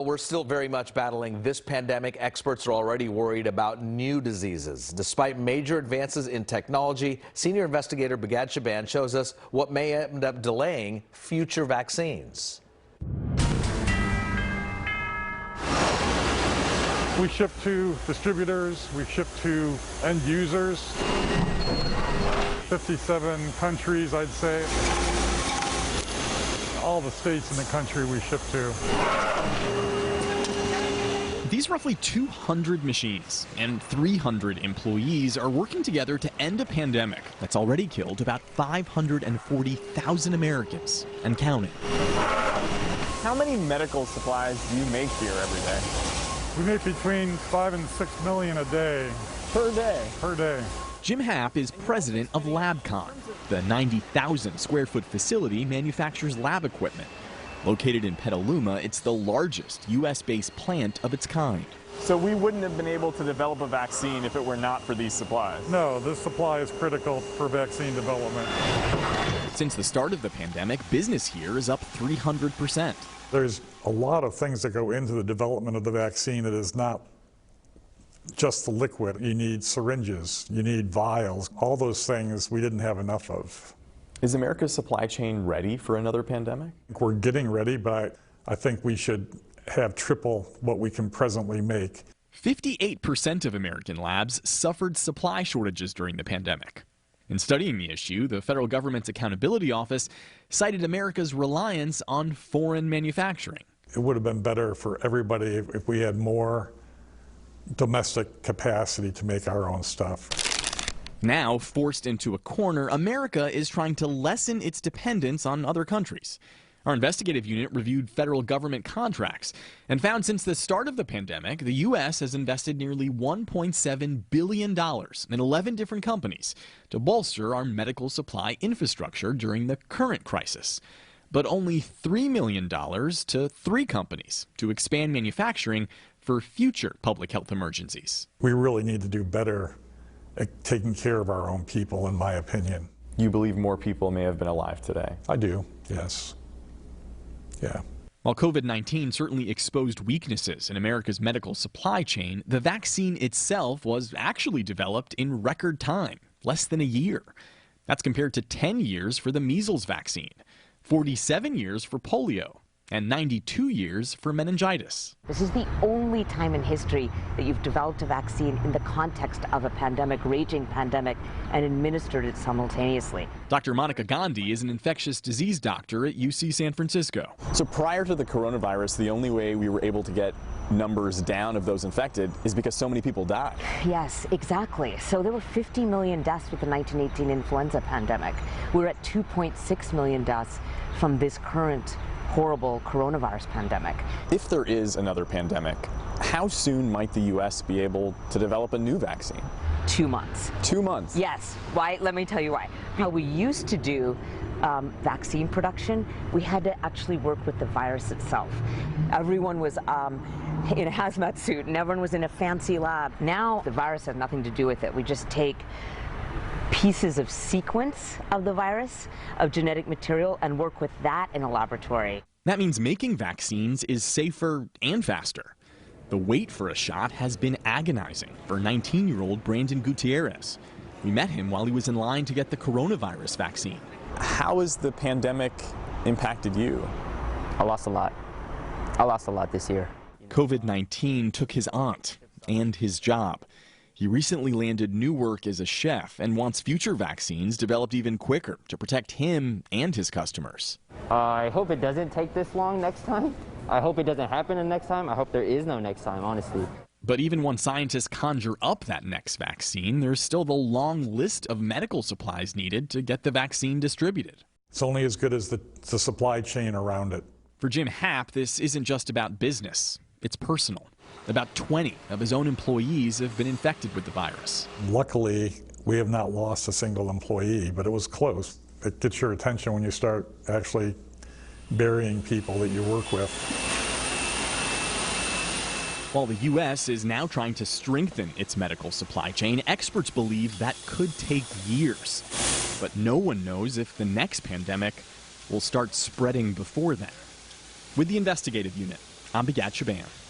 We're still very much battling this pandemic. Experts are already worried about new diseases. Despite major advances in technology, senior investigator Bigad Shaban shows us what may end up delaying future vaccines. We ship to distributors, we ship to end users, 57 countries, I'd say. All the states in the country we ship to. These roughly 200 machines and 300 employees are working together to end a pandemic that's already killed about 540,000 Americans and counting. How many medical supplies do you make here every day? We make between 5 and 6 million a day. Per day? Per day. Jim Happ is president of LabCon. The 90,000 square foot facility manufactures lab equipment. Located in Petaluma, it's the largest U.S.-based plant of its kind. So we wouldn't have been able to develop a vaccine if it were not for these supplies? No, this supply is critical for vaccine development. Since the start of the pandemic, business here is up 300%. There's a lot of things that go into the development of the vaccine that is not just the liquid. You need syringes, you need vials, all those things we didn't have enough of. Is America's supply chain ready for another pandemic? We're getting ready, but I think we should have triple what we can presently make. 58% of American labs suffered supply shortages during the pandemic. In studying the issue, the federal government's Accountability Office cited America's reliance on foreign manufacturing. It would have been better for everybody if we had more domestic capacity to make our own stuff. Now, forced into a corner, America is trying to lessen its dependence on other countries. Our investigative unit reviewed federal government contracts and found since the start of the pandemic, the U.S. has invested nearly $1.7 billion in 11 different companies to bolster our medical supply infrastructure during the current crisis. But only $3 million to 3 companies to expand manufacturing for future public health emergencies. We really need to do better at taking care of our own people, in my opinion. You believe more people may have been alive today? I do, yes. Yeah. While COVID-19 certainly exposed weaknesses in America's medical supply chain, the vaccine itself was actually developed in record time, less than a year. That's compared to 10 years for the measles vaccine, 47 years for polio, and 92 years for meningitis. This is the only time in history that you've developed a vaccine in the context of a pandemic, raging pandemic, and administered it simultaneously. Dr. Monica Gandhi is an infectious disease doctor at UC San Francisco. So prior to the coronavirus, the only way we were able to get numbers down of those infected is because so many people died. Yes, exactly. So there were 50 million deaths with the 1918 influenza pandemic. We're at 2.6 million deaths from this current horrible coronavirus pandemic. If there is another pandemic, how soon might the U.S. be able to develop a new vaccine? 2 months. 2 months? Yes. Why? Let me tell you why. How we used to do vaccine production, we had to actually work with the virus itself. Everyone was in a hazmat suit and everyone was in a fancy lab. Now the virus has nothing to do with it. We just take pieces of sequence of the virus, of genetic material, and work with that in a laboratory. That means making vaccines is safer and faster. The wait for a shot has been agonizing for 19-year-old Brandon Gutierrez. We met him while he was in line to get the coronavirus vaccine. How has the pandemic impacted you? I lost a lot. I lost a lot this year. COVID-19 took his aunt and his job. He recently landed new work as a chef and wants future vaccines developed even quicker to protect him and his customers. I hope it doesn't take this long next time. I hope it doesn't happen the next time. I hope there is no next time, honestly. But even when scientists conjure up that next vaccine, there's still the long list of medical supplies needed to get the vaccine distributed. It's only as good as the supply chain around it. For Jim Happ, this isn't just about business. It's personal. About 20 of his own employees have been infected with the virus. Luckily, we have not lost a single employee, but it was close. It gets your attention when you start actually burying people that you work with. While the U.S. is now trying to strengthen its medical supply chain, experts believe that could take years. But no one knows if the next pandemic will start spreading before then. With the investigative unit, I'm Bigad Shaban.